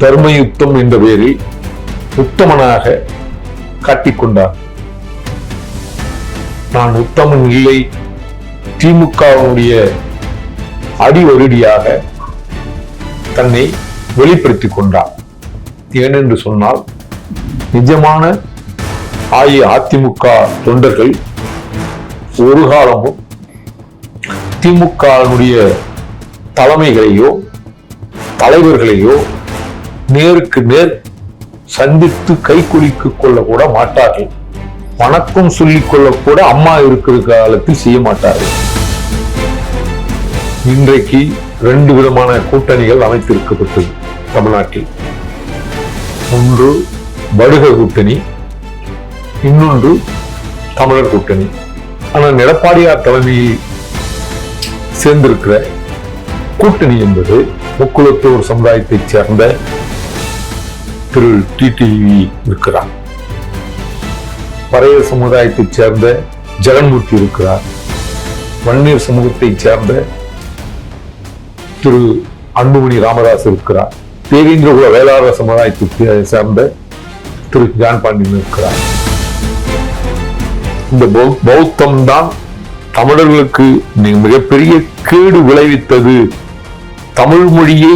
தர்மயுத்தம் என்ற பெயரில் உத்தமனாக காட்டிக்கொண்டார். நான் உத்தமன் இல்லை, திமுகவுடைய அடிவருடியாக தன்னை வெளிப்படுத்திக் கொண்டார். ஏனென்று சொன்னால், நிஜமான அஇஅதிமுக தொண்டர்கள் ஒரு காலமும் திமுகவினுடைய தலைமைகளையோ தலைவர்களையோ நேருக்கு நேர் சந்தித்து கைக்குலுக்கிக் கொள்ள கூட மாட்டார்கள். வணக்கம் சொல்லிக் கொள்ள கூட அம்மா இருக்கிற காலத்தில் செய்ய மாட்டார்கள். இன்றைக்கு 2 விதமான கூட்டணிகள் அமைத்திருக்கப்பட்டது தமிழ்நாட்டில். ஒன்று வடுக கூட்டணி, இன்னொன்று தமிழர் கூட்டணி. ஆனால் எடப்பாடியார் தலைமையில் சேர்ந்திருக்கிற கூட்டணி என்பது முக்குளத்தூர் சமுதாயத்தைச் சேர்ந்த திரு டிடிவி இருக்கிறார், பறையர் சமுதாயத்தைச் சேர்ந்த ஜெகன்மூர்த்தி இருக்கிறார், வன்னியர் சமூகத்தைச் சேர்ந்த திரு அன்புமணி ராமதாஸ் இருக்கிறார், தேவேந்திரகுல வேளாளர் சமுதாயத்தை சேர்ந்த திரு ஜான் பாண்டியன் இருக்கிறார். இந்த பௌத்தம் தான் தமிழர்களுக்கு மிகப்பெரிய கேடு விளைவித்தது. தமிழ் மொழியை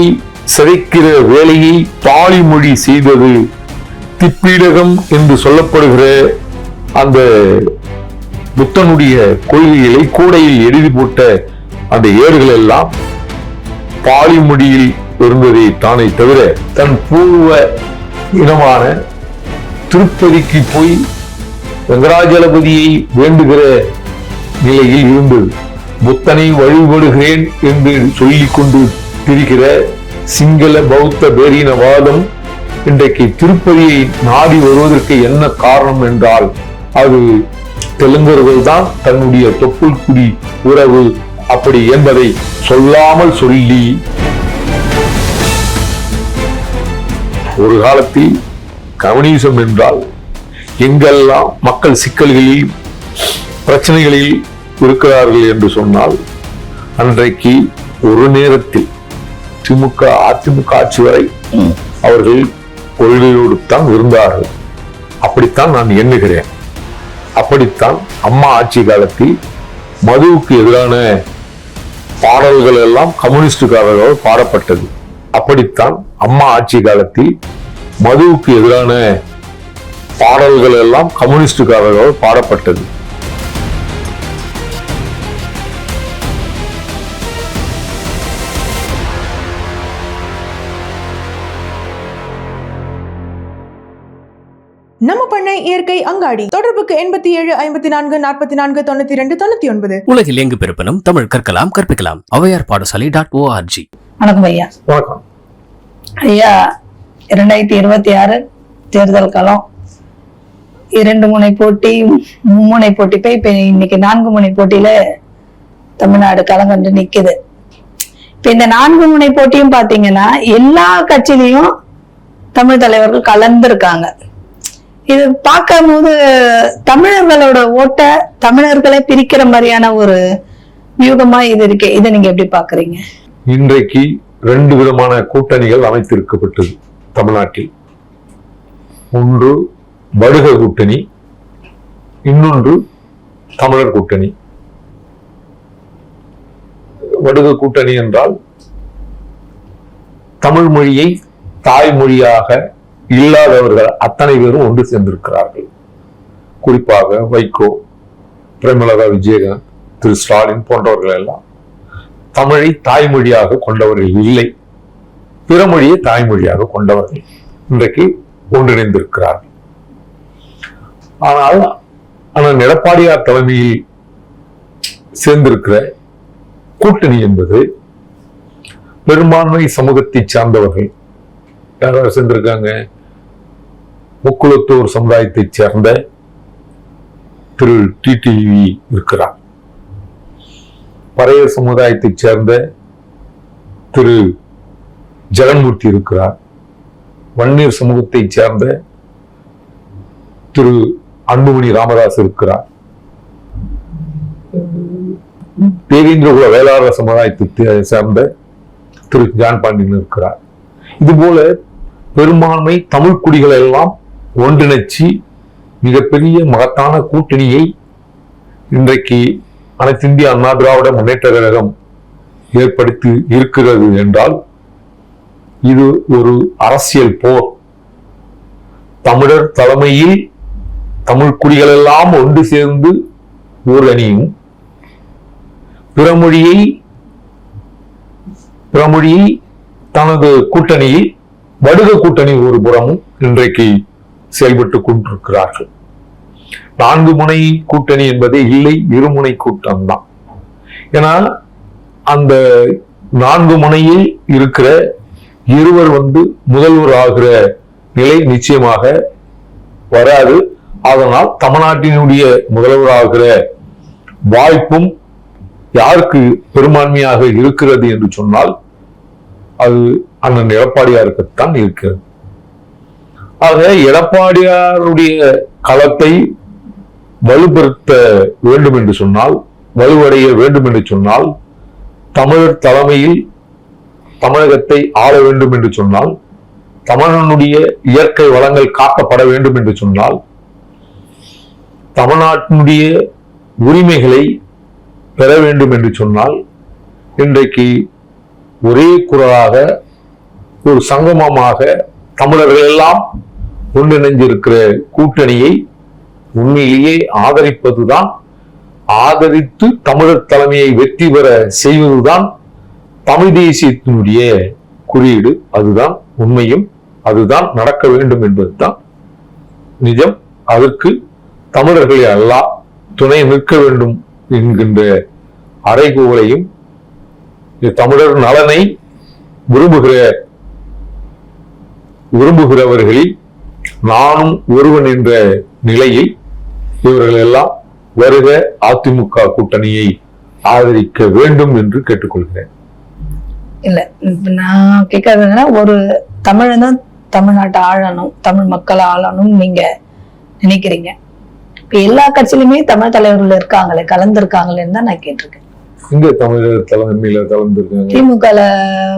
சிதைக்கிற வேலையை பாலி மொழி செய்தது. திப்பீடகம் என்று சொல்லப்படுகிற அந்த புத்தனுடைய கொள்கைகளை கூடையில் எழுதி போட்ட அந்த ஏடுகள் எல்லாம் பாலி மொழியில் இருந்ததை தானே தவிர தன் பூர்வ இனமான திருப்பதிக்கு போய் வெங்கடாஜலபதியை வேண்டுகிற நிலையில் இருந்தது. புத்தனை வழிபடுகிறேன் என்று சொல்லிக் கொண்டு திரிகிற சிங்கள பௌத்த பேரினவாதம் இன்றைக்கு திருப்பதியை நாடி வருவதற்கு என்ன காரணம் என்றால், அது தெலுங்கர்கள் தான் தன்னுடைய தொப்புள் குடி உறவு அப்படி என்பதை சொல்லாமல் சொல்லி ஒரு காலத்தில் கம்யூனிசம் என்றால் எங்கெல்லாம் மக்கள் சிக்கல்களில் பிரச்சனைகளில் இருக்கிறார்கள் என்று சொன்னால், அன்றைக்கு ஒரு நேரத்தில் திமுக அதிமுக ஆட்சி வரை அவர்கள் கொள்கையோடு தான் இருந்தார்கள். அப்படித்தான் நான் எண்ணுகிறேன். அப்படித்தான் அம்மா ஆட்சி காலத்தில் மதுவுக்கு எதிரான பாடல்கள் எல்லாம் கம்யூனிஸ்டுக்காரர்களால் பாடப்பட்டது. அப்படித்தான் அம்மா ஆட்சி காலத்தில் மதுவுக்கு எதிரான பாடல்கள் எல்லாம் கம்யூனிஸ்டுக்காரர்களால் பாடப்பட்டது. நம்ம பண்ணை இயற்கை அங்காடி. தொடர்புக்கு 87 54 44 92 99. உலகில் எங்கு பிறப்பினும் தமிழ் கற்கலாம் கற்பிக்கலாம். ஔவையார் பாடசாலை .org. வணக்கம் ஐயா. வணக்கம் ஐயா, 2026 தேர்தல் காலம். 2 முனை போட்டி, 3 முனை போட்டி போய் இப்ப இன்னைக்கு 4 முனை போட்டியில தமிழ்நாடு களங்கண்டு நிக்குது. இப்ப இந்த 4 முனை போட்டியும் பாத்தீங்கன்னா எல்லா கட்சியிலையும் தமிழ் தலைவர்கள் கலந்துருக்காங்க. இது பார்க்கும் போது தமிழர்களோட ஓட்ட தமிழர்களை பிரிக்கிற மாதிரியான ஒரு வியூகமா இது இருக்கு. இதை நீங்க எப்படி பாக்குறீங்க? இன்றைக்கு 2 விதமான கூட்டணிகள் அமைத்திருக்கப்பட்டது தமிழ்நாட்டில். ஒன்று வடுக கூட்டணி, இன்னொன்று தமிழர் கூட்டணி. வடுக கூட்டணி என்றால் தமிழ் மொழியை தாய்மொழியாக இல்லாதவர்கள் அத்தனை பேரும் ஒன்று சேர்ந்திருக்கிறார்கள். குறிப்பாக வைகோ, பிரேமலதா விஜயகாந்த், திரு ஸ்டாலின் போன்றவர்கள் எல்லாம் தமிழை தாய்மொழியாக கொண்டவர்கள் இல்லை, பிற மொழியை தாய்மொழியாக கொண்டவர்கள் இன்றைக்கு ஒன்றிணைந்திருக்கிறார்கள். ஆனால் எடப்பாடியார் தலைமையில் சேர்ந்திருக்கிற கூட்டணி என்பது பெரும்பான்மை சமூகத்தை சார்ந்தவர்கள். யாராவது சேர்ந்திருக்காங்க? முக்குளத்தூர் சமுதாயத்தைச் சேர்ந்த திரு டிடிவி இருக்கிறார், பறையர் சமுதாயத்தைச் சேர்ந்த திரு ஜெகன்மூர்த்தி இருக்கிறார், வன்னியர் சமூகத்தைச் சேர்ந்த திரு அன்புமணி ராமதாஸ் இருக்கிறார், தேவேந்திரகுல வேளாளர் சமுதாயத்தை சேர்ந்த திரு ஜான் பாண்டியன் இருக்கிறார். இதுபோல பெரும்பான்மை தமிழ் குடிகள் எல்லாம் ஒன்றிணைச்சு மிகப்பெரிய மகத்தான கூட்டணியை இன்றைக்கு அனைத்து இந்திய அண்ணா திராவிட முன்னேற்ற கழகம் ஏற்படுத்தி இருக்கிறது என்றால் இது ஒரு அரசியல் போர். தமிழர் தலைமையில் தமிழ் குடிகள் எல்லாம் ஒன்று சேர்ந்து ஓர் அணியும், பிறமொழியை தனது கூட்டணியில் வடுக கூட்டணி ஒரு புறமும் இன்றைக்கு செயல்பட்டுக் கொண்டிருக்கிறார்கள். 4 முனை கூட்டணி என்பதே இல்லை, இருமுனை கூட்டம்தான். ஏன்னா அந்த 4 முனையில் இருக்கிற இருவர் முதல்வர் ஆகிற நிலை நிச்சயமாக வராது. அதனால் தமிழ்நாட்டினுடைய முதல்வராகிற வாய்ப்பும் யாருக்கு பெரும்பான்மையாக இருக்கிறது என்று சொன்னால் அது அண்ணன் எடப்பாடியாருக்குத்தான் இருக்கிறது. ஆக எடப்பாடியாருடைய களத்தை வலுப்படுத்த வேண்டும் என்று சொன்னால், வலுவடைய வேண்டும் என்று சொன்னால், தமிழர் தலைமையில் தமிழகத்தை ஆள வேண்டும் என்று சொன்னால், தமிழனுடைய இயற்கை வளங்கள் காக்கப்பட வேண்டும் என்று சொன்னால், தமிழ்நாட்டினுடைய உரிமைகளை பெற வேண்டும் என்று சொன்னால், இன்றைக்கு ஒரே குரலாக ஒரு சங்கமமாக தமிழர்கள் எல்லாம் ஒன்றிணைந்திருக்கிற கூட்டணியை உண்மையிலேயே ஆதரிப்பதுதான், ஆதரித்து தமிழர் தலைமையை வெற்றி பெற செய்வதுதான் தமிழ் தேசியத்தினுடைய குறியீடு. அதுதான் உண்மையும் அதுதான் நடக்க வேண்டும் என்பதுதான் நிஜம். அதற்கு தமிழர்களை எல்லாம் துணை நிற்க வேண்டும் என்கின்ற அறைகூவலையும் தமிழர் நலனை விரும்புகிறவர்களில் நானும் ஒருவன் என்ற நிலையில் இவர்கள் எல்லாம் வருக அதிமுக கூட்டணியை ஆதரிக்க வேண்டும் என்று கேட்டுக்கொள்கிறேன். இல்ல, நான் கேட்கறதுன்னா, ஒரு தமிழன் தான் தமிழ்நாட்டை ஆளணும், தமிழ் மக்களை ஆளணும் நீங்க நினைக்கிறீங்க. இப்ப எல்லா கட்சியிலுமே தமிழ் தலைவர்கள் இருக்காங்களே, கலந்துருக்காங்களேன்னு தான் நான் கேட்டிருக்கேன். இங்க தமிழர் தலைமையில கலந்துருக்காங்க. திமுக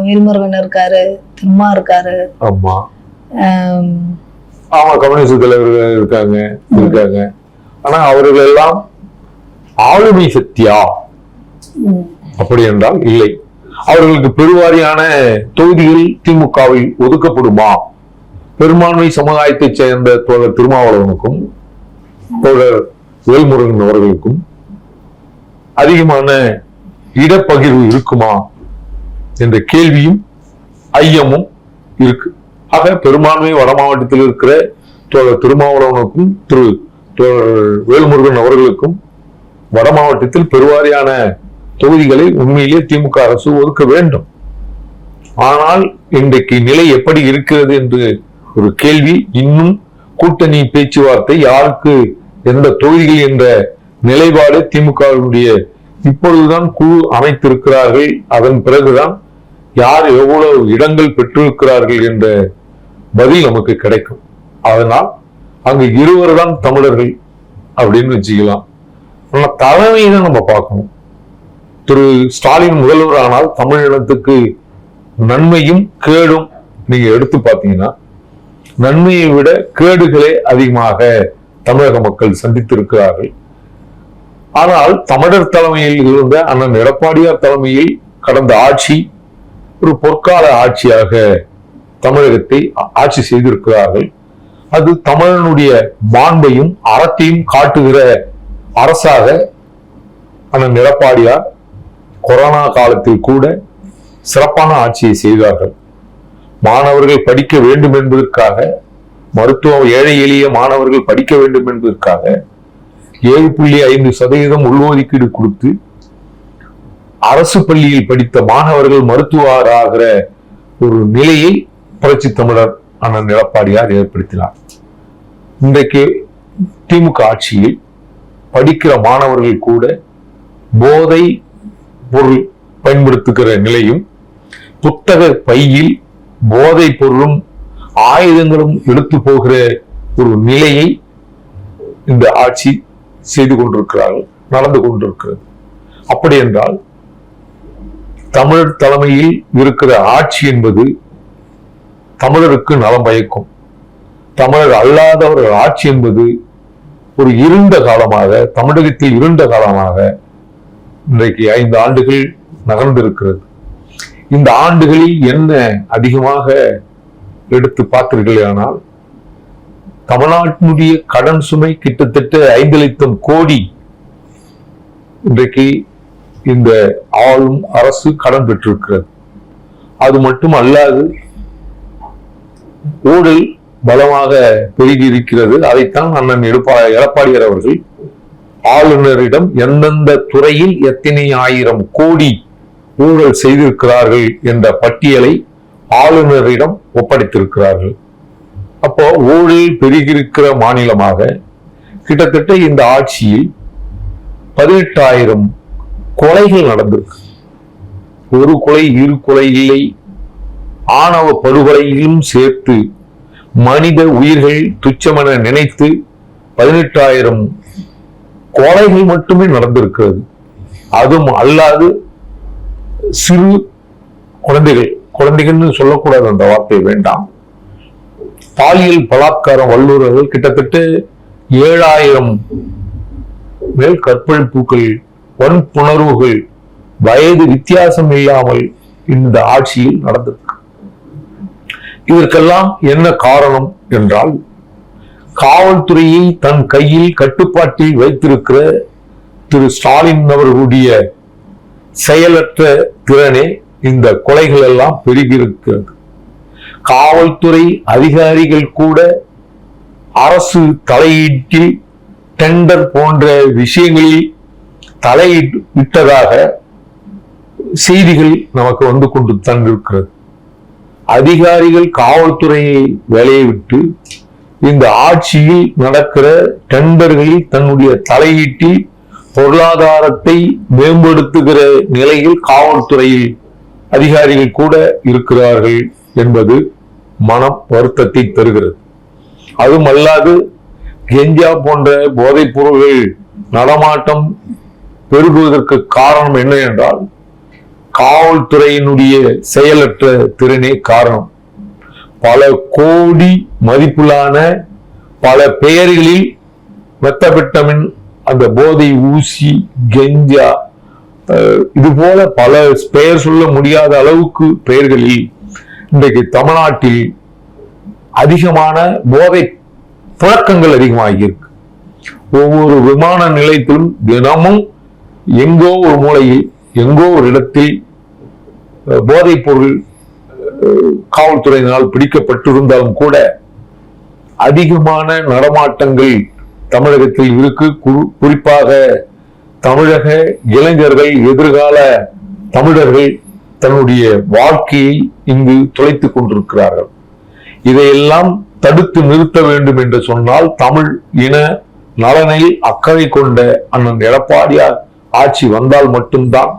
வேல்முருகன் இருக்காரு, திருமா இருக்காரு. ஆமா ஆமா, கம்யூனிஸ்ட் தலைவர்கள் இருக்காங்க. ஆனா அவர்கள் எல்லாம் ஆளுமை சக்தியா? அப்படி என்றால் இல்லை. அவர்களுக்கு பெருவாரியான தொகுதிகள் திமுகவில் ஒதுக்கப்படுமா? பெரும்பான்மை சமுதாயத்தை சேர்ந்த தோழர் திருமாவளவனுக்கும் தோழர் வேல்முருகன் அவர்களுக்கும் அதிகமான இடப்பகிர்வு இருக்குமா என்ற கேள்வியும் ஐயமும் இருக்கு. ஆக பெரும்பான்மை வட மாவட்டத்தில் இருக்கிற தோழர் திருமாவளவனுக்கும் தோழர் வேல்முருகன் அவர்களுக்கும் வட மாவட்டத்தில் பெருவாரியான தொகுதிகளை உண்மையிலே திமுக அரசு ஒதுக்க வேண்டும். ஆனால் இன்றைக்கு நிலை எப்படி இருக்கிறது என்று ஒரு கேள்வி. இன்னும் கூட்டணி பேச்சுவார்த்தை, யாருக்கு எந்த தொகுதிகள் என்ற நிலைப்பாடு திமுகவினுடைய இப்பொழுதுதான் குழு அமைத்திருக்கிறார்கள். அதன் பிறகுதான் யார் எவ்வளவு இடங்கள் பெற்றிருக்கிறார்கள் என்ற பதில் நமக்கு கிடைக்கும். அதனால் அங்கு இருவர் தான் தமிழர்கள் அப்படின்னு வச்சுக்கலாம். ஆனா தலைமையை தான் நம்ம பார்க்கணும். திரு ஸ்டாலின் முதல்வர் ஆனால் தமிழினத்துக்கு நன்மையும் கேடும் நீங்க எடுத்து பார்த்தீங்கன்னா, நன்மையை விட கேடுகளே அதிகமாக தமிழக மக்கள் சந்தித்திருக்கிறார்கள். ஆனால் தமிழர் தலைமையில் இருந்த அண்ணன் எடப்பாடியார் தலைமையில் கடந்த ஆட்சி ஒரு பொற்கால ஆட்சியாக தமிழகத்தை ஆட்சி செய்திருக்கிறார்கள். அது தமிழனுடைய மாண்பையும் அறத்தையும் காட்டுகிற அரசாக அண்ணன் எடப்பாடியார் கொரோனா காலத்தில் கூட சிறப்பான ஆட்சியை செய்தார்கள். மாணவர்கள் படிக்க வேண்டும் என்பதற்காக, மருத்துவம் ஏழை எளிய மாணவர்கள் படிக்க வேண்டும் என்பதற்காக 7.5% உள்ஒதுக்கீடு கொடுத்து அரசு பள்ளியில் படித்த மாணவர்கள் மருத்துவராகிற ஒரு நிலையை புரட்சி தமிழர் அண்ணன் எடப்பாடியார் ஏற்படுத்தினார். இன்றைக்கு திமுக ஆட்சியில் படிக்கிற மாணவர்கள் கூட போதை பொருள் பயன்படுத்துகிற நிலையும், புத்தக பையில் போதை பொருளும் ஆயுதங்களும் எடுத்து போகிற ஒரு நிலையை இந்த ஆட்சி செய்து கொண்டிருக்கிறார்கள், நடந்து கொண்டிருக்கிறது. அப்படி என்றால் தமிழர் தலைமையில் இருக்கிற ஆட்சி என்பது தமிழருக்கு நலம் பயக்கும். தமிழர் அல்லாதவர்கள் ஆட்சி என்பது ஒரு இருண்ட காலமாக, தமிழகத்தில் இருண்ட காலமாக இன்றைக்கு 5 ஆண்டுகள் நகர்ந்திருக்கிறது. இந்த ஆண்டுகளில் என்ன அதிகமாக எடுத்து பார்த்தீர்களானால், தமிழ்நாட்டினுடைய கடன் சுமை கிட்டத்தட்ட 5 லட்சம் கோடி இன்றைக்கு இந்த ஆளும் அரசு கடன் பெற்றிருக்கிறது. அது மட்டும் அல்லாது ஊழல் பலமாக பெருகி இருக்கிறது. அதைத்தான் அண்ணன் எடப்பாடியார் அவர்கள் ஆளுநரிடம் எந்தெந்த துறையில் எத்தனை ஆயிரம் கோடி ஊழல் செய்திருக்கிறார்கள் என்ற பட்டியலை ஆளுநரிடம் ஒப்படைத்திருக்கிறார்கள். அப்போ ஊழல் பெருகியிருக்கிற மாநிலமாக கிட்டத்தட்ட இந்த ஆட்சியில் 18,000 கொலைகள் நடந்திருக்கு. ஒரு கொலை, 2 கொலை இல்லை, ஆணவ படுகொலையிலும் சேர்த்து மனித உயிர்கள் துச்சமென நினைத்து 18,000 கொலைகள் மட்டுமே நடந்திருக்கிறது. அதுவும் அல்லாது சிறு குழந்தைகள்னு சொல்லக்கூடாது, அந்த வார்த்தை வேண்டாம், பாலியல் பலாத்காரம் வல்லுறர்கள் கிட்டத்தட்ட 7,000 மேல் கற்பழிப்புகள், வன்புணர்வுகள் வயது வித்தியாசம் இல்லாமல் இந்த ஆட்சியில் நடந்திருக்கு. இதற்கெல்லாம் என்ன காரணம் என்றால், காவல்துறையை தன் கையில் கட்டுப்பாட்டில் வைத்திருக்கிற திரு ஸ்டாலின் அவர்களுடைய செயலற்ற திறனே இந்த கொலைகள் எல்லாம் பெருகியிருக்கிறது. காவல்துறை அதிகாரிகள் கூட அரசு தலையீட்டில் டெண்டர் போன்ற விஷயங்களில் தலையிட்டதாக செய்திகள் நமக்கு வந்து கொண்டு தந்திருக்கிறது. அதிகாரிகள் காவல்துறையை வேலையை விட்டு இந்த ஆட்சியில் நடக்கிற டெண்டர்களில் தன்னுடைய தலையீட்டில் பொருளாதாரத்தை மேம்படுத்துகிற நிலையில் காவல்துறையில் அதிகாரிகள் கூட இருக்கிறார்கள் என்பது மனம் வருத்தத்தை தருகிறது. அதுவும் அல்லாது கெஞ்சா போன்ற போதைப் பொருள்கள் நடமாட்டம் பெருகுவதற்கு காரணம் என்ன என்றால், காவல்துறையினுடைய செயலற்ற திறனே காரணம். பல கோடி மதிப்பிலான பல பெயர்களில் மெத்தபெட்டமின், அந்த போதை ஊசி, கெஞ்சா, இது போல பல பெயர் சொல்ல முடியாத அளவுக்கு பெயர்களில் இன்றைக்கு தமிழ்நாட்டில் அதிகமான போதை புழக்கங்கள் அதிகமாகியிருக்கு. ஒவ்வொரு விமான நிலையத்திலும் தினமும் எங்கோ ஒரு மூலையில், எங்கோ ஒரு இடத்தில் போதைப் பொருள் காவல்துறையினால் பிடிக்கப்பட்டிருந்தாலும் கூட அதிகமான நடமாட்டங்கள் தமிழகத்தில் இருக்கு. குறிப்பாக தமிழக இளைஞர்கள், எதிர்கால தமிழர்கள் தன்னுடைய வாழ்க்கையை இங்கு தொலைத்துக் கொண்டிருக்கிறார்கள். இதையெல்லாம் தடுத்து நிறுத்த வேண்டும் என்று சொன்னால், தமிழ் இன நலனில் அக்கறை கொண்ட அண்ணன் எடப்பாடியார் ஆட்சி வந்தால் மட்டும்தான்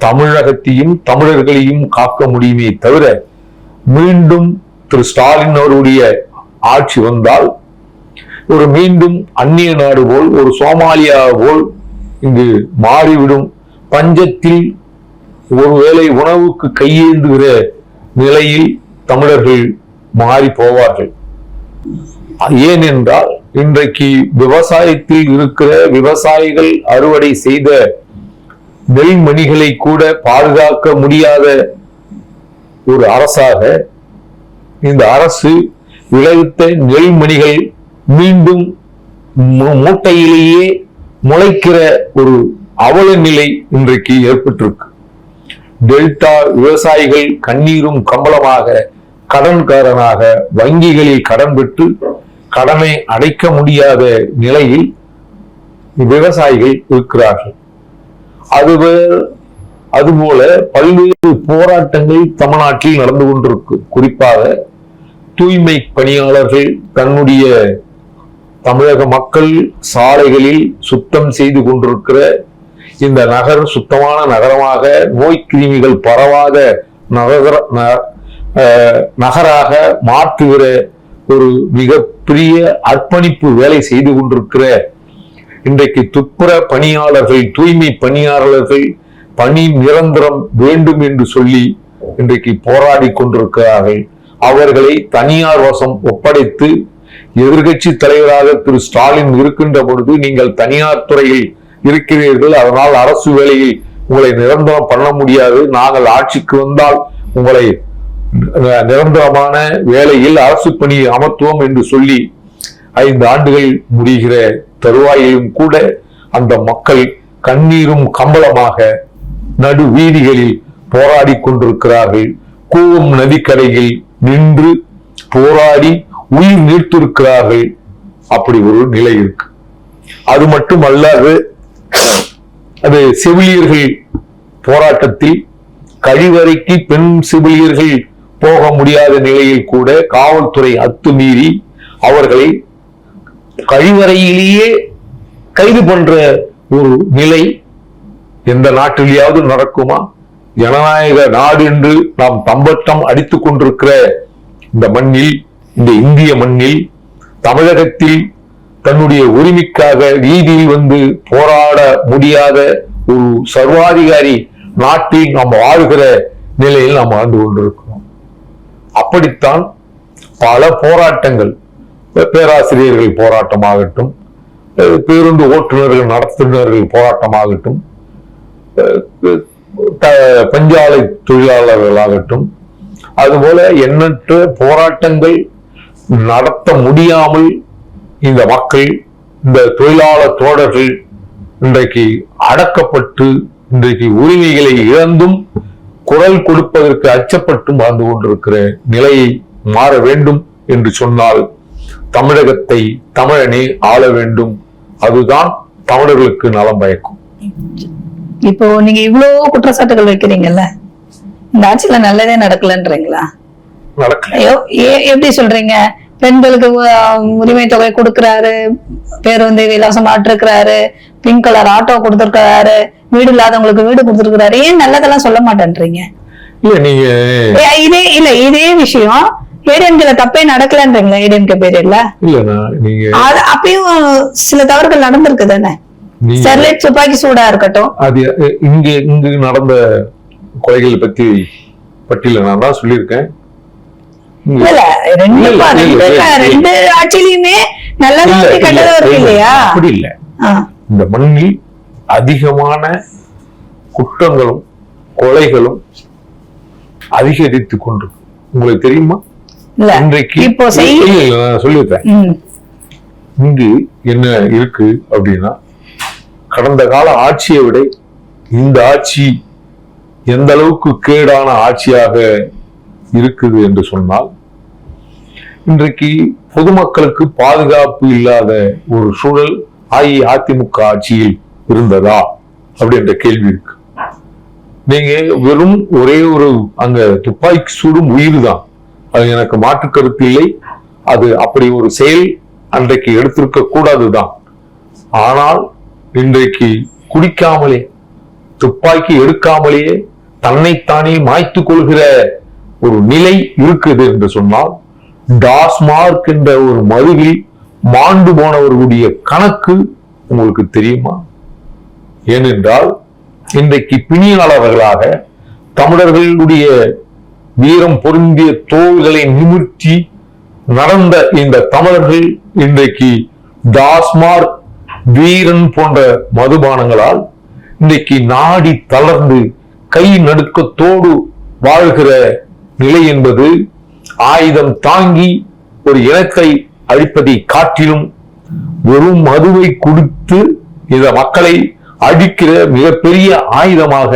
தமிழகத்தையும் தமிழர்களையும் காக்க முடியுமே தவிர, மீண்டும் திரு ஸ்டாலின் அவருடைய ஆட்சி வந்தால் ஒரு மீண்டும் அந்நிய நாடு போல், ஒரு சோமாலியா போல் இங்கு மாறிவிடும். பஞ்சத்தில் ஒருவேளை உணவுக்கு கையேந்துகிற நிலையில் தமிழர்கள் மாறி போவார்கள். ஏனென்றால் இன்றைக்கு விவசாயத்தில் இருக்கிற விவசாயிகள் அறுவடை செய்த நெல்மணிகளை கூட பாதுகாக்க முடியாத ஒரு அரசாக இந்த அரசு விளைவித்த நெல்மணிகள் மீண்டும் மூட்டையிலேயே முளைக்கிற ஒரு அவல நிலை இன்றைக்கு ஏற்பட்டிருக்கு. டெல்டா விவசாயிகள் கண்ணீரும் கம்பளமாக கடன்காரனாக வங்கிகளில் கடன் பெற்று கடனை அடைக்க முடியாத நிலையில் விவசாயிகள் இருக்கிறார்கள். அதுபோல பல்வேறு போராட்டங்கள் தமிழ்நாட்டில் நடந்து கொண்டிருக்கு. குறிப்பாக தூய்மை பணியாளர்கள் தன்னுடைய தமிழக மக்கள் சாலைகளில் சுத்தம் செய்து கொண்டிருக்கிற இந்த நகர் சுத்தமான நகரமாக, நோய் கிருமிகள் பரவாத நகராக மாற்றுகிற ஒரு மிகப்பெரிய அர்ப்பணிப்பு வேலை செய்து கொண்டிருக்கிற இன்றைக்கு துப்புர பணியாளர்கள், தூய்மை பணியாளர்கள் பணி நிரந்தரம் வேண்டும் என்று சொல்லி இன்றைக்கு போராடி கொண்டிருக்கிறார்கள். அவர்களை தனியார் வசம் ஒப்படைத்து எதிர்கட்சி தலைவராக திரு ஸ்டாலின் இருக்கின்ற பொழுது நீங்கள் தனியார் துறையில் இருக்கிறீர்கள், அதனால் அரசு வேலையில் உங்களை நிரந்தரம் பண்ண முடியாது, நாங்கள் ஆட்சிக்கு வந்தால் உங்களை நிரந்தரமான வேலையில் அரசு பணி அமர்த்துவோம் என்று சொல்லி 5 ஆண்டுகள் முடிகிற தருவாயிலும் கூட அந்த மக்கள் கண்ணீரும் கம்பளமாக நடு வீதிகளில் போராடி கொண்டிருக்கிறார்கள். கூவம் நதிக்கரையில் நின்று போராடி உயிர் நீர்த்திருக்கிறார்கள். அப்படி ஒரு நிலை இருக்கு. அது மட்டுமல்லாது அது செவிலியர்கள் போராட்டத்தில் கழிவறைக்கு பெண் செவிலியர்கள் போக முடியாத நிலையில் கூட காவல்துறை அத்துமீறி அவர்களை கழிவறையிலேயே கைது பண்ற ஒரு நிலை எந்த நாட்டிலேயாவது நடக்குமா? ஜனநாயக நாடு என்று நாம் தம்பட்டம் அடித்துக் கொண்டிருக்கிற இந்த மண்ணில், இந்த இந்திய மண்ணில், தமிழகத்தில் தன்னுடைய உரிமைக்காக வீதியில் வந்து போராட முடியாத ஒரு சர்வாதிகாரி நாட்டில் நாம் வாழ்கிற நிலையில் நாம் வாழ்ந்து கொண்டிருக்கிறோம். அப்படித்தான் பல போராட்டங்கள், பேராசிரியர்கள் போராட்டமாகட்டும், பேருந்து ஓட்டுநர்கள் நடத்துனர்கள் போராட்டமாகட்டும், பஞ்சாலை தொழிலாளர்களாகட்டும், அதுபோல எண்ணற்ற போராட்டங்கள் நடத்த முடியாமல் இந்த மக்கள், இந்த தொழிலாளர் தோழர்கள் இன்றைக்கு அடக்கப்பட்டு இன்றைக்கு உரிமைகளை இழந்தும் குரல் கொடுப்பதற்கு அச்சப்பட்டும் வாழ்ந்து கொண்டிருக்கிற நிலையை மாற வேண்டும் என்று சொன்னால் தமிழகத்தை தமிழனே ஆள வேண்டும். அதுதான் தமிழர்களுக்கு நலம் பயக்கும். இப்போ நீங்க இவ்வளவு குற்றச்சாட்டுகள் வைக்கிறீங்கல்ல, இந்த ஆட்சியில நல்லதே நடக்கலன்றீங்களா? எப்படி சொல்றீங்க? பெண்களுக்கு உரிமை தொகை கொடுக்கிறாரு, பேருந்து இலவசம் ஆட்டிருக்கிறாரு, பிங்க் கலர் ஆட்டோ கொடுத்திருக்கிறாரு, வீடு இல்லாதவங்களுக்கு வீடு கொடுத்திருக்கிறாரு, ஏன் நல்லதெல்லாம் சொல்ல மாட்டேன்றீங்க? இதே விஷயம் ஏடிஎம்கேல தப்பே நடக்கலன்றீங்களா? ஏடிஎம்கே பேர்ல அப்பயும் சில தவறுகள் நடந்திருக்கு தானே. ஸ்டெர்லைட் துப்பாக்கி சூடா இருக்கட்டும், அது இங்கு நடந்த கொலைகள் பத்தி பட்டியல நான் தான் சொல்லியிருக்கேன். ரெண்டு ஆட்சியிலுமே நல்லது கண்டதவர்கள் இல்லையா? அப்படி இல்ல. இந்த மண்ணில் அதிகமான குற்றங்களும் கொலைகளும் அதிகரித்துக் கொண்டு உங்களுக்கு தெரியுமா? இன்றைக்கு சொல்லியிருக்கேன். இங்கு என்ன இருக்கு அப்படின்னா, கடந்த கால ஆட்சியை விட இந்த ஆட்சி எந்த அளவுக்கு கேடான ஆட்சியாக இருக்குது என்று சொன்னால், இன்றைக்கு பொதுமக்களுக்கு பாதுகாப்பு இல்லாத ஒரு சூழல் அஇஅதிமுக ஆட்சியில் இருந்ததா அப்படின்ற கேள்வி இருக்கு. நீங்க வெறும் ஒரே ஒரு அங்க துப்பாக்கி சூடும் உயிர் தான், அது எனக்கு மாற்று கருத்து இல்லை. அது அப்படி ஒரு செயல் அன்றைக்கு எடுத்திருக்க கூடாதுதான். ஆனால் இன்றைக்கு குடிக்காமலே, துப்பாக்கி எடுக்காமலேயே தன்னைத்தானே மாய்த்து கொள்கிற ஒரு நிலை இருக்குது என்று சொன்னால், டாஸ்மார்க் என்ற ஒரு மதுவில் மாண்டு போனவர்களுடைய கணக்கு உங்களுக்கு தெரியுமா? ஏனென்றால் இன்றைக்கு பிணியாளர்களாக தமிழர்களுடைய வீரம் பொருந்திய தோள்களை நிமிர்த்தி நடந்த இந்த தமிழர்கள் இன்றைக்கு டாஸ்மார்க், வீரன் போன்ற மதுபானங்களால் இன்றைக்கு நாடி தளர்ந்து கை நடுக்கத்தோடு வாழ்கிற நிலை என்பது ஆயுதம் தாங்கி ஒரு இனத்தை அழிப்பதை காட்டிலும் வெறும் மதுவை கொடுத்து இந்த மக்களை அழிக்கிற மிகப்பெரிய ஆயுதமாக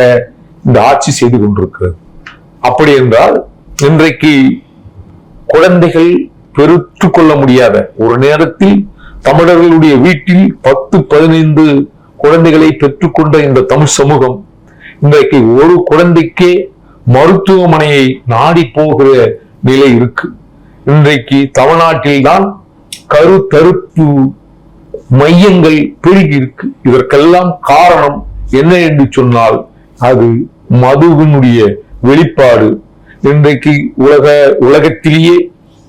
இந்த ஆட்சி செய்து கொண்டிருக்கிறது. அப்படி என்றால் இன்றைக்கு குழந்தைகள் பெருத்துக் கொள்ள முடியாத ஒரு நேரத்தில் தமிழர்களுடைய வீட்டில் 10-15 குழந்தைகளை பெற்றுக்கொண்ட இந்த தமிழ் சமூகம் இன்றைக்கு ஒரு குழந்தைக்கே மருத்துவமனையை நாடி போகிற நிலை இருக்கு. இன்றைக்கு தமிழ்நாட்டில்தான் கருத்தறுப்பு மையங்கள் பெருகி இருக்கு. இதற்கெல்லாம் காரணம் என்ன என்று சொன்னால் அது மதுவினுடைய வெளிப்பாடு. இன்றைக்கு உலகத்திலேயே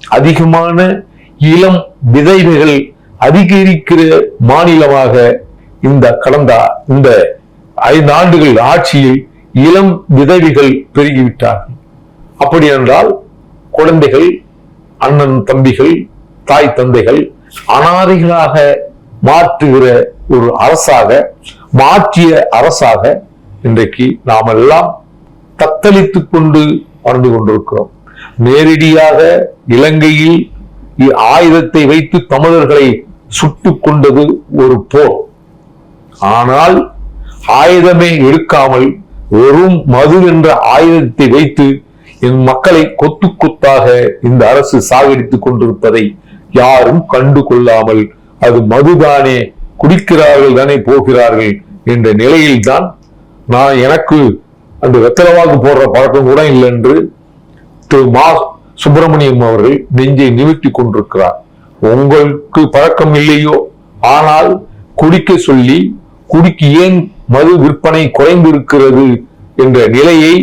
அதிகமான இளம் விதவைகள் அதிகரிக்கிற மாநிலமாக இந்த கடந்த இந்த 5 ஆண்டுகள் ஆட்சியில் இளம் விதவைகள் பெருகிவிட்டார்கள். அப்படி என்றால் குழந்தைகள், அண்ணன் தம்பிகள், தாய் தந்தைகள் அனாதைகளாக மாற்றுகிற ஒரு அரசாக, மாற்றிய அரசாக இன்றைக்கு நாம் எல்லாம் தத்தளித்துக் கொண்டு வாழ்ந்து கொண்டிருக்கிறோம். நேரடியாக இலங்கையில் ஆயுதத்தை வைத்து தமிழர்களை சுட்டுக் கொண்டது ஒரு போர். ஆனால் ஆயுதமே எடுக்காமல் வெறும் மது என்ற ஆயுதத்தை வைத்து என் மக்களை கொத்து கொத்தாக இந்த அரசு சாகடித்துக் கொண்டிருப்பதை யாரும் கண்டு கொள்ளாமல், அது மதுதானே, குடிக்கிறார்கள் தானே போகிறார்கள் என்ற நிலையில்தான் எனக்கு அந்த வெத்தலவாக்கு போடுற பழக்கம் கூட இல்லை என்று திரு மா சுப்பிரமணியம் அவர்கள் நெஞ்சை நிமிர்த்தி கொண்டிருக்கிறார். உங்களுக்கு பழக்கம் இல்லையோ, ஆனால் குடிக்க சொல்லி குடிக்கு ஏன் மது விற்பனை குறைந்திருக்கிறது என்ற நிலையை,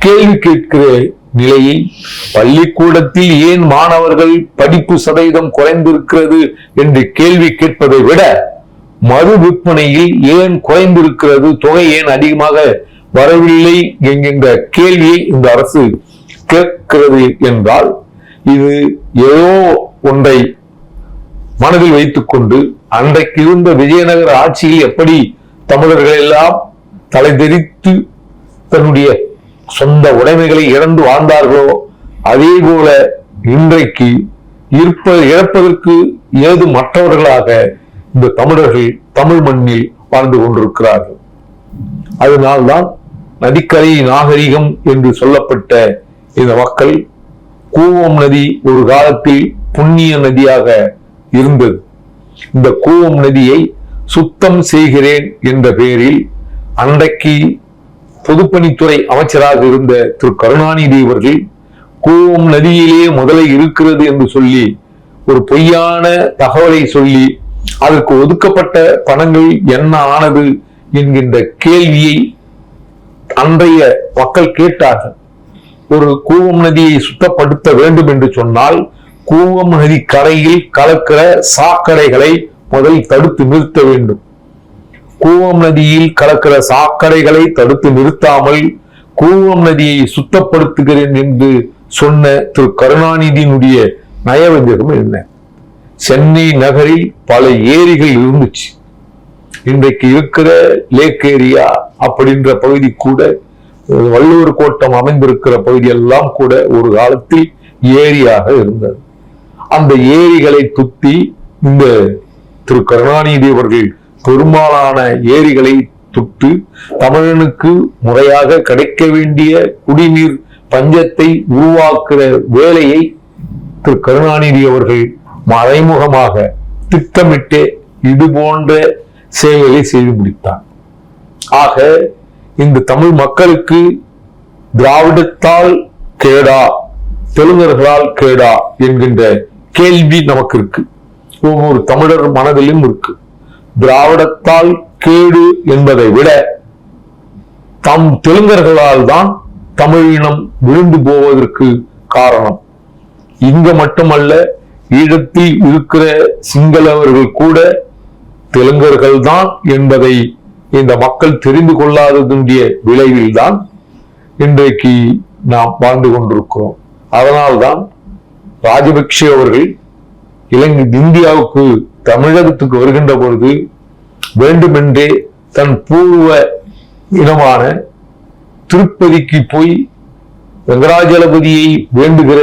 கேள்வி கேட்கிற நிலையை, பள்ளிக்கூடத்தில் ஏன் மாணவர்கள் படிப்பு சதவீதம் குறைந்திருக்கிறது என்று கேள்வி கேட்பதை விட மது விற்பனையில் ஏன் குறைந்திருக்கிறது, தொகை ஏன் அதிகமாக வரவில்லை என்கின்ற கேள்வியை இந்த அரசு கேட்கிறது என்றால், இது ஏதோ ஒன்றை மனதில் வைத்துக் கொண்டு அன்றைக்கு இருந்த விஜயநகர ஆட்சியில் எப்படி தமிழர்கள் எல்லாம் தலை தெரித்து தன்னுடைய சொந்த உடைமைகளை இழந்து வாழ்ந்தார்களோ, அதே போல இன்றைக்கு இழப்பதற்கு ஏது மற்றவர்களாக இந்த தமிழர்கள் தமிழ் மண்ணில் வாழ்ந்து கொண்டிருக்கிறார்கள். அதனால்தான் நதிக்கரை நாகரிகம் என்று சொல்லப்பட்ட இந்த மக்கள், கூவம் நதி ஒரு காலத்தில் புண்ணிய நதியாக இருந்தது. இந்த கூவம் நதியை சுத்தம் செய்கிறேன் என்ற பெயரில் அன்றைக்கு பொதுப்பணித்துறை அமைச்சராக இருந்த திரு கருணாநிதி அவர்கள் கூவம் நதியிலே முதலை இருக்கிறது என்று சொல்லி ஒரு பொய்யான தகவலை சொல்லி அதற்கு ஒதுக்கப்பட்ட பணங்கள் என்ன ஆனது என்கின்ற கேள்வியை அன்றைய மக்கள் கேட்டார்கள். ஒரு கூவம் நதியை சுத்தப்படுத்த வேண்டும் என்று சொன்னால் கூவம் நதி கரையில் கலக்கிற சாக்கடைகளை முதல் தடுத்து நிறுத்த வேண்டும். கூவம் நதியில் கலக்கிற சாக்கடைகளை தடுத்து நிறுத்தாமல் கூவம் நதியை சுத்தப்படுத்துகிறேன் என்று சொன்ன திரு கருணாநிதியினுடைய நயவஞ்சகம் என்ன? சென்னை நகரில் பல ஏரிகள் இருந்துச்சு. இன்றைக்கு இருக்கிற லேக் ஏரியா அப்படின்ற பகுதி கூட, வள்ளுவர் கோட்டம் அமைந்திருக்கிற பகுதி எல்லாம் கூட ஒரு காலத்தில் ஏரியாக இருந்தது. அந்த ஏரிகளை துத்தி இந்த திரு கருணாநிதி அவர்கள் பெரும்பாலான ஏரிகளை தொட்டு தமிழனுக்கு முறையாக கிடைக்க வேண்டிய குடிநீர் பஞ்சத்தை உருவாக்குற வேலையை திரு கருணாநிதி அவர்கள் மறைமுகமாக திட்டமிட்டு இது போன்ற சேவைகளை செய்து முடித்தார். ஆக இந்த தமிழ் மக்களுக்கு திராவிடத்தால் கேடா, தெலுங்கர்களால் கேடா என்கின்ற கேள்வி நமக்கு இருக்கு. ஒவ்வொரு தமிழர் மனதிலும் இருக்கு. திராவிடத்தால் கேடு என்பதை விட தெலுங்கர்களால் தான் தமிழினம் விழுந்து போவதற்கு காரணம். இங்க மட்டுமல்ல, ஈழத்தில் இருக்கிற சிங்களவர்கள் கூட தெலுங்கர்கள் தான் என்பதை இந்த மக்கள் தெரிந்து கொள்ளாததுடைய விளைவில் தான் இன்றைக்கு நாம் வாழ்ந்து கொண்டிருக்கிறோம். அதனால்தான் ராஜபக்ஷ அவர்கள் இந்தியாவுக்கு, தமிழகத்துக்கு வருகின்ற பொழுது வேண்டுமென்றே தன் பூர்வ இனமான திருப்பதிக்கு போய் வெங்கடாஜலபதியை வேண்டுகிற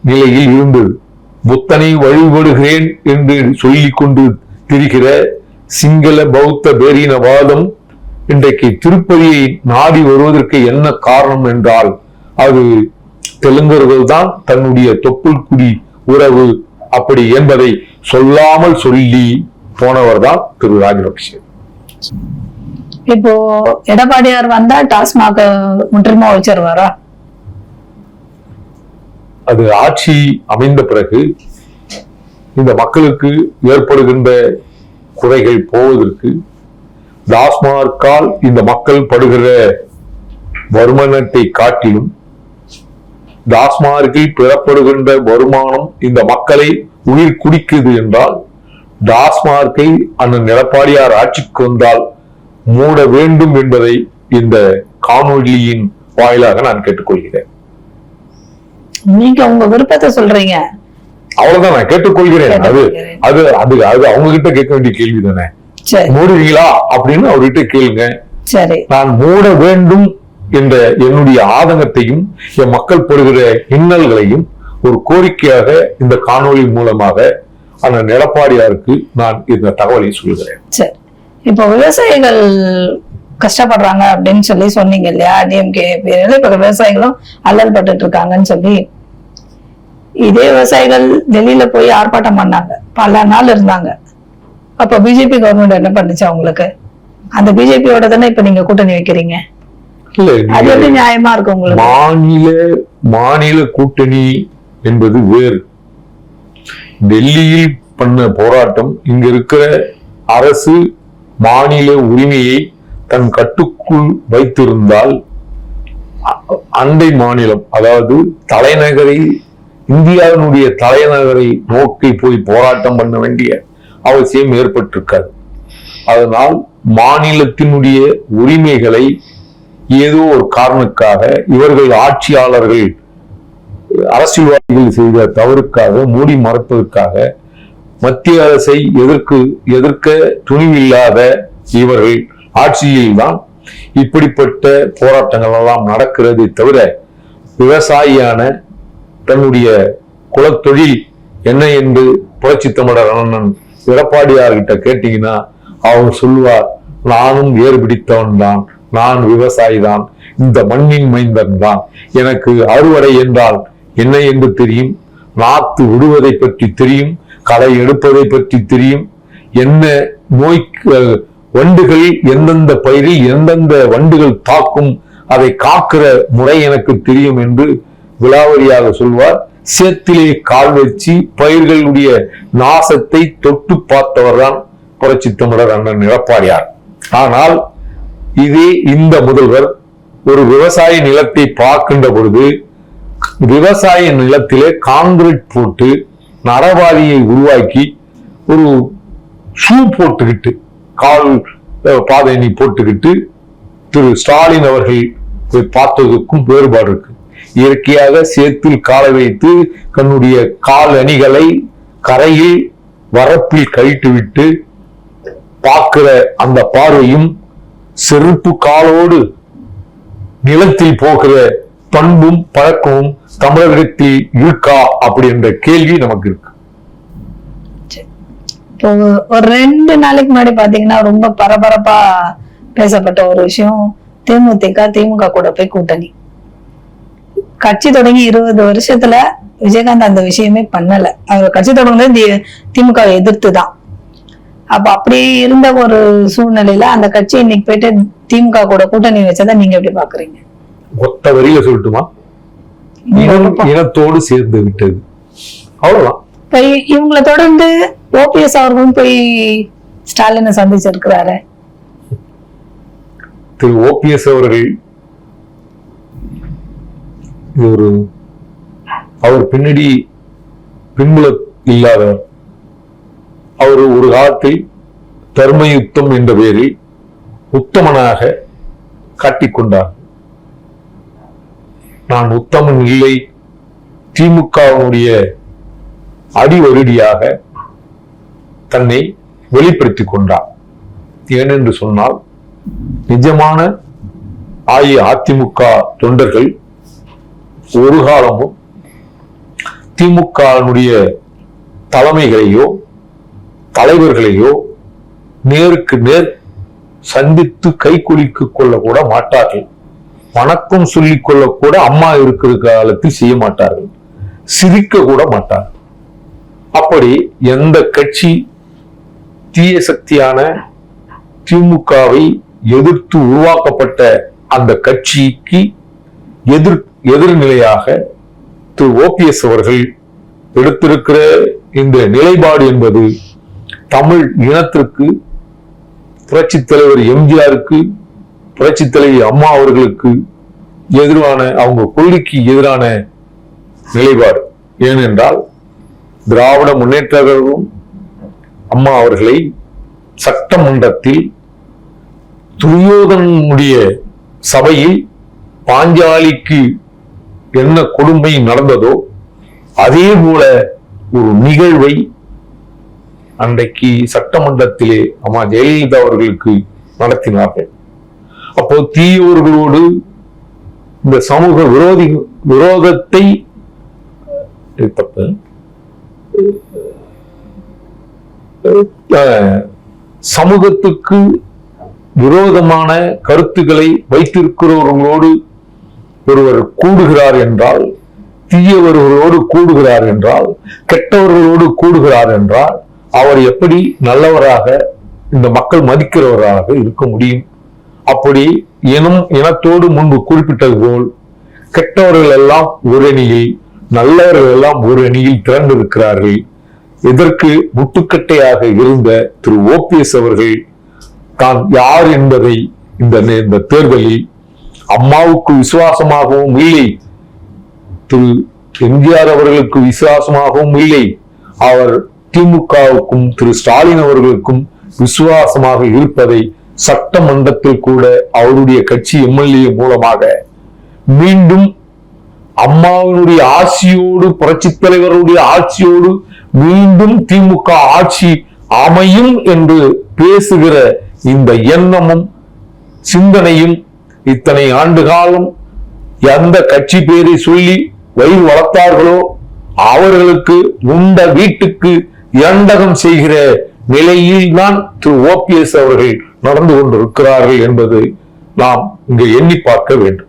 நிலையில் இருந்தது. புத்தனை வழிபடுகிறேன் என்று சொல்லிக் கொண்டு திரிகிற சிங்கள பௌத்த பேரினவாதம் இன்றைக்கு திருப்பதியை நாடி வருவதற்கு என்ன காரணம் என்றால், அது தெலுங்கர்கள் தான் தன்னுடைய தொப்புள் குடி உறவு அப்படி என்பதை சொல்லாமல் சொல்லி போனவர் தான் திரு ராஜபக்ஷ. இப்போ எடப்பாடியார் வந்தா டாஸ்மாக முற்றிலுமா வச்சிருவாரா? அது ஆட்சி அமைந்த பிறகு இந்த மக்களுக்கு ஏற்படுகின்ற குறைகள் போவதற்கு, டாஸ்மார்க்கால் இந்த மக்கள் படுகிற வருமானத்தை காட்டிலும் டாஸ்மார்க்கில் பெறப்படுகின்ற வருமானம் இந்த மக்களை உயிர் குடிக்குது என்றால், டாஸ்மார்க்கை அண்ணன் எடப்பாடியார் ஆட்சிக்கு வந்தால் மூட வேண்டும் என்பதை இந்த காணொலியின் வாயிலாக நான் கேட்டுக்கொள்கிறேன். நீங்க உங்க விருப்பத்தை சொல்றீங்க. அவ்வளவுதான், நான் கேட்டுக்கொள்கிறேன். அது அது அது அது அவங்க கிட்ட கேட்க வேண்டிய கேள்வி தானே. சரி, மூடுவீங்களா அப்படின்னு அவர்கிட்ட கேளுங்க. சரி, நான் மூட வேண்டும் என்ற என்னுடைய ஆதங்கத்தையும் என் மக்கள் படுகிற இன்னல்களையும் ஒரு கோரிக்கையாக இந்த காணொளி மூலமாக அந்த எடப்பாடியாருக்கு நான் இந்த தகவலை சொல்கிறேன். சரி, இப்போ விவசாயிகள் கஷ்டப்படுறாங்க அப்படின்னு சொல்லி சொன்னீங்க இல்லையா, டிஎம்கே பேரில் இப்ப விவசாயிகளும் அல்லல் பட்டுட்டு இருக்காங்கன்னு சொல்லி, இதே விவசாயிகள் டெல்லியில போய் ஆர்ப்பாட்டம் பண்ணாங்க, பல நாள் இருந்தாங்க. அப்ப பிஜேபி கவர்மெண்ட் என்ன பண்ணுச்சு அவங்களுக்கு? அந்த பிஜேபியோட தானே இப்ப நீங்க கூட்டணி வைக்கிறீங்க. அது எப்படி நியாயமா இருக்கு உங்களுக்கு? மாநில கூட்டணி என்பது வேறு. டெல்லியில் பண்ண போராட்டம் இங்க இருக்கிற அரசு மாநில உரிமையை தன் கட்டுக்குள் வைத்திருந்தால் அண்டை மாநிலம், அதாவது தலைநகரை, இந்தியாவினுடைய தலைநகரை நோக்கி போய் போராட்டம் பண்ண வேண்டிய அவசியம் ஏற்பட்டிருக்காது. அதனால் மாநிலத்தினுடைய உரிமைகளை ஏதோ ஒரு காரணத்துக்காக இவர்கள் ஆட்சியாளர்கள் அரசியல்வாதிகள் செய்த தவறுக்காக மூடி மறைப்பதற்காக மத்திய அரசை எதிர்க்க துணிவில்லாத இவர்கள் ஆட்சியில் தான் இப்படிப்பட்ட போராட்டங்கள் எல்லாம் நடக்கிறது. தவிர விவசாயியான தன்னுடைய குலத்தொழில் என்ன என்று புரட்சி தமிழர் அண்ணன் எடப்பாடியார்கிட்ட கேட்டீங்கன்னா அவர் சொல்லுவார், நானும் ஏறு பிடித்தவன் தான், நான் விவசாயி தான், இந்த மண்ணின் மைந்தன் தான், எனக்கு அறுவடை என்றால் என்ன என்று தெரியும், நாத்து விடுவதை பற்றி தெரியும், களை எடுப்பதை பற்றி தெரியும், என்ன நோய் வண்டுகள் எந்தெந்த பயிரில் எந்தெந்த வண்டுகள் தாக்கும் அதை காக்கிற முறை எனக்கு தெரியும் என்று விலாவரியாக சொல்வார். சேத்திலே கால் வச்சு பயிர்களுடைய நாசத்தை தொட்டு பார்த்தவர் தான் புரட்சி தமிழர் அண்ணன் எடப்பாடியார். ஆனால் இதே இந்த முதல்வர் ஒரு விவசாய நிலத்தை பார்க்கின்ற பொழுது விவசாய நிலத்திலே காங்கிரீட் போட்டு நரவாதியை உருவாக்கி ஒரு ஷூ போட்டுக்கிட்டு கால் பாதைனி போட்டுக்கிட்டு திரு ஸ்டாலின் அவர்கள் பார்த்ததுக்கும் வேறுபாடு இருக்கு. இயற்கையாக சேத்தில் காலை வைத்து தன்னுடைய கால் அணிகளை கரையில் வரப்பில் கழித்து விட்டு பார்க்கிற அந்த பார்வையும் செருப்பு காலோடு நிலத்தில் போகிற பண்பும் பழக்கமும் தமிழகத்தில் இருக்கா அப்படி என்ற கேள்வி நமக்கு இருக்கு. ஒரு 2 நாளைக்கு முன்னாடி பாத்தீங்கன்னா ரொம்ப பரபரப்பா பேசப்பட்ட ஒரு விஷயம், திமுக கூட போய் கூட்டணி. கட்சி தொடங்கி 20 வருஷத்துல விஜயகாந்த் அந்த விஷயமே பண்ணல. அவர் கட்சி தொடங்குறது திமுக எதிர்த்துதான். அப்ப அப்படி இருந்த ஒரு சூழ்நிலையில அந்த கட்சி இன்னைக்கு போயிட்டு திமுக கூட கூட்டணி வச்சதை நீங்க எப்படி பாக்குறீங்க? ஒத்த வரியில சொல்லட்டுமா, இனத்தோடு சேர்ந்து விட்டது, அவ்வளவுதான். இவங்களை தொடர்ந்து ஓபிஎஸ் அவர்களும் போய் ஸ்டாலினை சந்திச்சிருக்கிறாரு. திரு ஓபிஎஸ் அவர்கள் அவர் பின்னாடி பின்புல இல்லாதவர். அவர் ஒரு காலத்தில் தர்மயுத்தம் என்ற பெயரில் உத்தமனாக காட்டிக்கொண்டார். நான் உத்தமன் இல்லை, திமுகவினுடைய அடிவருடியாக தன்னை வெளிப்படுத்திக் கொண்டார். ஏனென்று சொன்னால் நிஜமான அஇஅதிமுக தொண்டர்கள் ஒரு காலமும் திமுகவினுடைய தலைமைகளையோ தலைவர்களையோ நேருக்கு நேர் சந்தித்து கை குலுக்கிக் கொள்ள கூட மாட்டார்கள். வணக்கம் சொல்லிக் கொள்ள கூட அம்மா இருக்கிற காலத்தில் செய்ய மாட்டார்கள், சிரிக்க கூட மாட்டார்கள். அப்படி எந்த கட்சி தீய சக்தியான திமுகவை எதிர்த்து உருவாக்கப்பட்ட அந்த கட்சிக்கு எதிர்நிலையாக திரு ஓபிஎஸ் அவர்கள் எடுத்திருக்கிற இந்த நிலைப்பாடு என்பது தமிழ் இனத்திற்கு, புரட்சி தலைவர் எம்ஜிஆருக்கு, புரட்சி தலைவி அம்மா அவர்களுக்கு எதிரான, அவங்க கொள்கைக்கு எதிரான நிலைப்பாடு. ஏனென்றால் திராவிட முன்னேற்ற கழகம் அம்மா அவர்களை சட்டமன்றத்தில் துரியோதனுடைய சபையில் பாஞ்சாலிக்கு என்ன கொடுமை நடந்ததோ அதே போல ஒரு நிகழ்வை அன்றைக்கு சட்டமன்றத்திலே அம்மா ஜெயலலிதா அவர்களுக்கு நடத்தினார்கள். அப்போ தீயவர்களோடு இந்த சமூக விரோதத்தை சமூகத்துக்கு விரோதமான கருத்துக்களை வைத்திருக்கிறவர்களோடு ஒருவர் கூடுகிறார் என்றால், தீயவர்களோடு கூடுகிறார் என்றால், கெட்டவர்களோடு கூடுகிறார் என்றால் அவர் எப்படி நல்லவராக இந்த மக்கள் மதிக்கிறவராக இருக்க முடியும்? அப்படி இனத்தோடு முன்பு குறிப்பிட்டது போல் கெட்டவர்கள் எல்லாம் ஒரு அணியில், நல்லவர்கள் எல்லாம் ஒரு அணியில் திரண்டிருக்கிறார்கள். இதற்கு முட்டுக்கட்டையாக இருந்த திரு OPS அவர்கள் தான் யார் என்பதை இந்த தேர்தலில் அம்மாவுக்கு விசுவாசமாகவும் இல்லை, திரு எம்ஜிஆர் அவர்களுக்கு விசுவாசமாகவும் இல்லை, அவர் திமுகவுக்கும் திரு ஸ்டாலின் அவர்களுக்கும் விசுவாசமாக இருப்பதை சட்டமன்றத்தில் கூட அவருடைய கட்சி MLA மூலமாக மீண்டும் அம்மாவினுடைய ஆட்சியோடு, புரட்சி தலைவருடைய ஆட்சியோடு மீண்டும் திமுக ஆட்சி அமையும் என்று பேசுகிற இந்த எண்ணமும் சிந்தனையும் இத்தனை ஆண்டு காலம் எந்த கட்சி பேரை சொல்லி வயிறு வளர்த்தார்களோ அவர்களுக்கு உண்ட வீட்டுக்கு இரண்டகம் செய்கிற நிலையில் தான் திரு OPS அவர்கள் நடந்து கொண்டிருக்கிறார்கள் என்பதை நாம் இங்கு எண்ணி பார்க்க வேண்டும்.